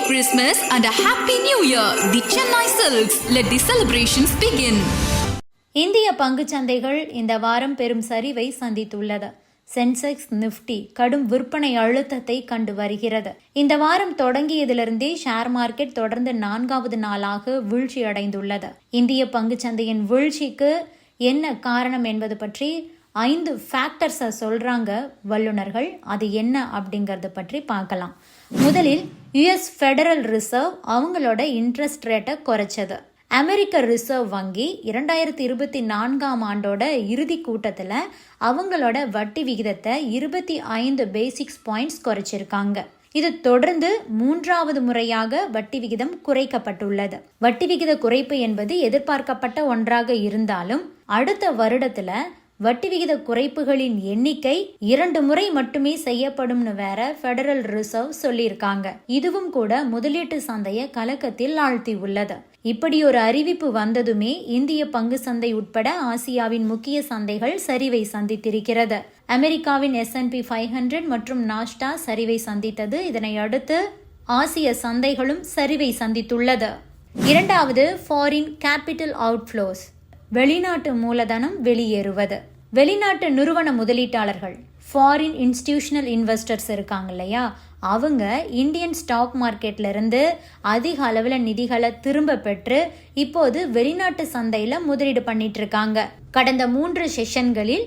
Christmas and a Happy New Year. The Chennai Silks. Let the celebrations begin. இந்திய பங்குச் சந்தைகள் இந்த வாரம் பெரும் சரிவை சந்தித்துள்ளது. சென்செக்ஸ் நிஃப்டி கடும் விற்பனை அழுத்தத்தை கண்டு வருகிறது. இந்த வாரம் தொடங்கியதிலிருந்தே ஷேர் மார்க்கெட் தொடர்ந்து 4வது நாளாக வீழ்ச்சி அடைந்துள்ளது. இந்திய பங்குச் சந்தையின் வீழ்ச்சிக்கு என்ன காரணம் என்பது பற்றி 5 ஃபேக்டர்ஸை சொல்றாங்க வல்லுநர்கள். அது என்ன அப்படிங்கறது பற்றி பார்க்கலாம். முதலில் US ஃபெடரல் ரிசர்வ் அவங்களோட இன்ட்ரெஸ்ட் ரேட்டை குறைச்சது. அமெரிக்க ரிசர்வ் வங்கி 2024ஆம் ஆண்டோட இறுதி கூட்டத்தில் அவங்களோட வட்டி விகிதத்தை 25 பேசிக்ஸ் பாயிண்ட்ஸ் குறைச்சிருக்காங்க. இது தொடர்ந்து 3வது முறையாக வட்டி விகிதம் குறைக்கப்பட்டுள்ளது. வட்டி விகித குறைப்பு என்பது எதிர்பார்க்கப்பட்ட ஒன்றாக இருந்தாலும் அடுத்த வருடத்துல வட்டி விகித குறைப்புகளின் எண்ணிக்கை 2 முறை மட்டுமே செய்யப்படும்னு வேற ஃபெடரல் ரிசர்வ் சொல்லியிருக்காங்க. இதுவும் கூட முதலீட்டு சந்தையை கலக்கத்தில் ஆழ்த்தி உள்ளது. இப்படி ஒரு அறிவிப்பு வந்ததுமே இந்திய பங்கு சந்தை உட்பட ஆசியாவின் முக்கிய சந்தைகள் சரிவை சந்தித்திருக்கிறது. அமெரிக்காவின் S&P 500 மற்றும் நாஸ்டா சரிவை சந்தித்தது. இதனை அடுத்து ஆசிய சந்தைகளும் சரிவை சந்தித்துள்ளது. இரண்டாவது, ஃபாரின் கேபிட்டல் அவுட்ஃப்ளோஸ், வெளிநாட்டு மூலதனம் வெளியேறுவது. வெளிநாட்டு நிறுவன முதலீட்டாளர்கள், ஃபாரின் இன்ஸ்டிடியூஷனல் இன்வெஸ்டர்ஸ் இருக்காங்க இல்லையா, அவங்க இந்தியன் ஸ்டாக் மார்க்கெட்ல இருந்து அதிக அளவில் நிதிகளை திரும்ப பெற்று இப்போது வெளிநாட்டு சந்தையில முதலீடு பண்ணிட்டு இருக்காங்க. கடந்த 3 செஷன்களில்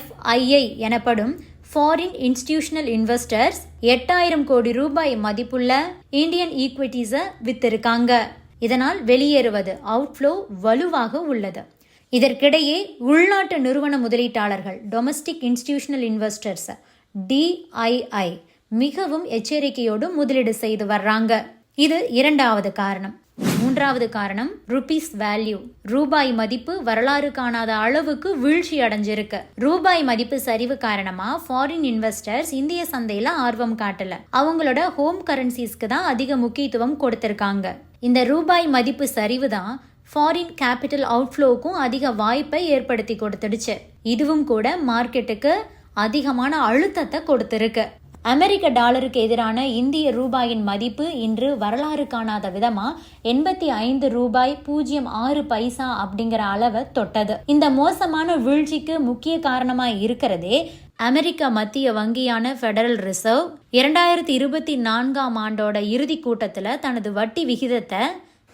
FII எனப்படும் ஃபாரின் இன்ஸ்டிடியூஷனல் இன்வெஸ்டர்ஸ் 8000 கோடி ரூபாய் மதிப்புள்ள இந்தியன் ஈக்விட்டிஸை வித்திருக்காங்க. இதனால் வெளியேறுவது அவுட்ஃப்ளோ வலுவாக உள்ளது. இதற்கிடையே உள்நாட்டு நிறுவன முதலீட்டாளர்கள், டொமஸ்டிக் இன்ஸ்டிடியூஷனல் இன்வெஸ்டர்ஸ் DII மிகவும் எச்சரிக்கையோடு முதலீடு செய்து வர்றாங்க. இது 2வது காரணம். 3வது காரணம் ருபீஸ் வேல்யூ, ரூபாய் மதிப்பு வரலாறு காணாத அளவுக்கு வீழ்ச்சி அடைஞ்சிருக்கு. ரூபாய் மதிப்பு சரிவு காரணமா ஃபாரின் இன்வெஸ்டர்ஸ் இந்திய சந்தையில ஆர்வம் காட்டல. அவங்களோட ஹோம் கரன்சிஸ்க்கு தான் அதிக முக்கியத்துவம் கொடுத்திருக்காங்க. இந்த ரூபாய் மதிப்பு சரிவு தான் ஃபாரின் கேபிட்டல் அவுட்ஃப்ளோவுக்கும் அதிக வாய்ப்பை ஏற்படுத்தி கொடுத்துடுச்சு. இதுவும் கூட மார்க்கெட்டுக்கு அதிகமான அழுத்தத்தை கொடுத்திருக்கு. அமெரிக்க டாலருக்கு எதிரான இந்திய ரூபாயின் மதிப்பு இன்று வரலாறு காணாத விதமா 85 ரூபாய் 0.6 அப்படிங்கிற அளவை தொட்டது. இந்த மோசமான வீழ்ச்சிக்கு முக்கிய காரணமா இருக்கிறதே அமெரிக்க மத்திய வங்கியான ஃபெடரல் ரிசர்வ் 2024ஆம் ஆண்டோட இறுதி கூட்டத்துல தனது வட்டி விகிதத்தை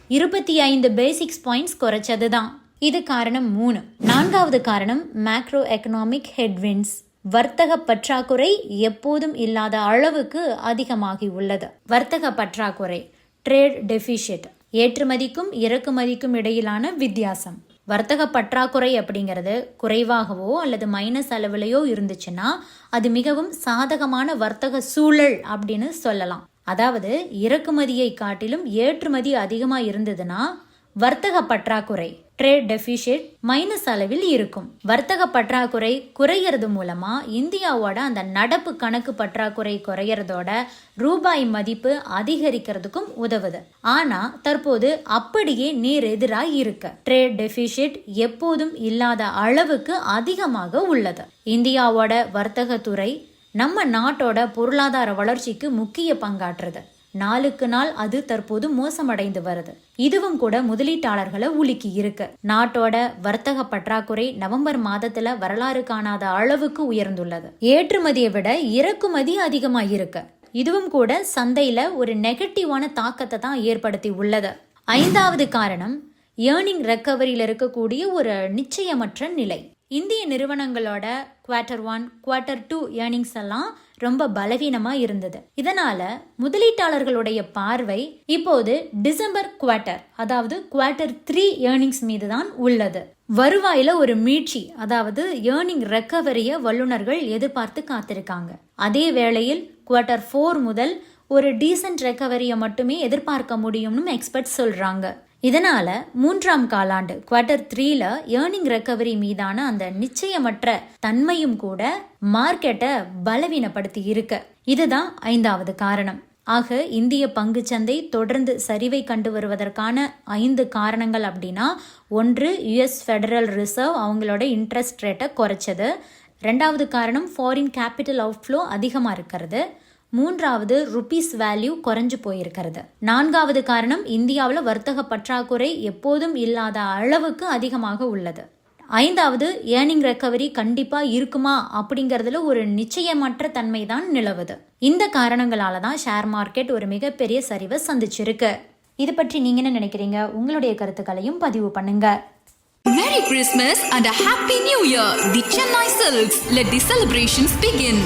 25 பேசிக்ஸ் பாயிண்ட்ஸ் குறைச்சதுதான். இது காரணம் 3. 4வது காரணம் மேக்ரோ எக்கனாமிக் ஹெட்விண்ட்ஸ், வர்த்தக பற்றாக்குறை எப்போதும் இல்லாத அளவுக்கு அதிகமாகி உள்ளது. வர்த்தக பற்றாக்குறை, ட்ரேட் டெபிசிட், ஏற்றுமதிக்கும் இறக்குமதிக்கும் இடையிலான வித்தியாசம். வர்த்தக பற்றாக்குறை அப்படிங்கிறது குறைவாகவோ அல்லது மைனஸ் அளவிலையோ இருந்துச்சுன்னா அது மிகவும் சாதகமான வர்த்தக சூழல் அப்படின்னு சொல்லலாம். அதாவது இறக்குமதியை காட்டிலும் ஏற்றுமதி அதிகமாக இருந்ததுன்னா வர்த்தக பற்றாக்குறை, ட்ரேட் டெபிசிட் மைனஸ் அளவில் இருக்கும். வர்த்தக பற்றாக்குறை குறையறது மூலமா இந்தியாவோட அந்த நடப்பு கணக்கு பற்றாக்குறை குறையறதோட ரூபாய் மதிப்பு அதிகரிக்கிறதுக்கும் உதவுது. ஆனா தற்போது அப்படியே நேர் எதிராக இருக்கு. ட்ரேட் டெபிசிட் எப்போதும் இல்லாத அளவுக்கு அதிகமாக உள்ளது. இந்தியாவோட வர்த்தகத்துறை நம்ம நாட்டோட பொருளாதார வளர்ச்சிக்கு முக்கிய பங்காற்றுது. நாளுக்கு நாள் அது தற்போது மோசமடைந்து வருது. இதுவும் கூட முதலீட்டாளர்களை உலுக்கி இருக்கு. நாட்டோட வர்த்தக பற்றாக்குறை நவம்பர் மாதத்துல வரலாறு காணாத அளவுக்கு உயர்ந்துள்ளது. ஏற்றுமதியை விட இறக்குமதி அதிகமா இருக்கு. இதுவும் கூட சந்தையில ஒரு நெகட்டிவான தாக்கத்தை தான் ஏற்படுத்தி உள்ளது. 5வது காரணம் ஏர்னிங் ரெக்கவரியில் இருக்கக்கூடிய ஒரு நிச்சயமற்ற நிலை. இந்திய நிறுவனங்களோட Q1, Q2 ஏர்னிங்ஸ் எல்லாம் ரொம்ப பலவீனமா இருந்தது. இதனால முதலீட்டாளர்களுடைய பார்வை இப்போது டிசம்பர் குவார்ட்டர், அதாவது Q3 ஏர்னிங்ஸ் மீது தான் உள்ளது. வருவாயில ஒரு மீட்சி, அதாவது ஏர்னிங் ரெக்கவரிய வல்லுநர்கள் எதிர்பார்த்து காத்திருக்காங்க. அதே வேளையில் Q4 முதல் ஒரு டீசன்ட் ரெக்கவரியை மட்டுமே எதிர்பார்க்க முடியும்னு எக்ஸ்பர்ட் சொல்றாங்க. இதனால 3ஆம் காலாண்டு Q3ல ஏர்னிங் ரெக்கவரி மீதான அந்த நிச்சயமற்ற தன்மையும் கூட மார்க்கெட்டை பலவீனப்படுத்தி இருக்கு. இதுதான் 5வது காரணம். ஆக இந்திய பங்குச்சந்தை தொடர்ந்து சரிவை கண்டு வருவதற்கான 5 காரணங்கள் அப்படின்னா, 1 US ஃபெடரல் ரிசர்வ் அவங்களோட இன்ட்ரெஸ்ட் ரேட்டை குறைச்சது. 2வது காரணம் ஃபாரின் கேபிட்டல் அவுட்ஃப்ளோ அதிகமாக இருக்கிறது. மூன்றாவது ருபீஸ் வேல்யூ குறைஞ்சு போயிருக்கிறது. நான்காவது காரணம் இந்தியாவில் வர்த்தக பற்றாக்குறை எப்போதும் இல்லாத அளவுக்கு அதிகமாக உள்ளது. ஐந்தாவது ஏர்னிங் ரெக்கவரி கண்டிப்பா இருக்குமா அப்படிங்கறதுல ஒரு நிச்சயமற்ற தன்மை தான் நிலவுது. இந்த காரணங்களால தான் ஷேர் மார்க்கெட் ஒரு மிகப்பெரிய சரிவை சந்திச்சிருக்கு. இது பற்றி நீங்க என்ன நினைக்கிறீங்க? உங்களுடைய கருத்துக்களையும் பதிவு பண்ணுங்க. Merry Christmas and a Happy New Year! The Chennai Silks. Let the celebrations begin.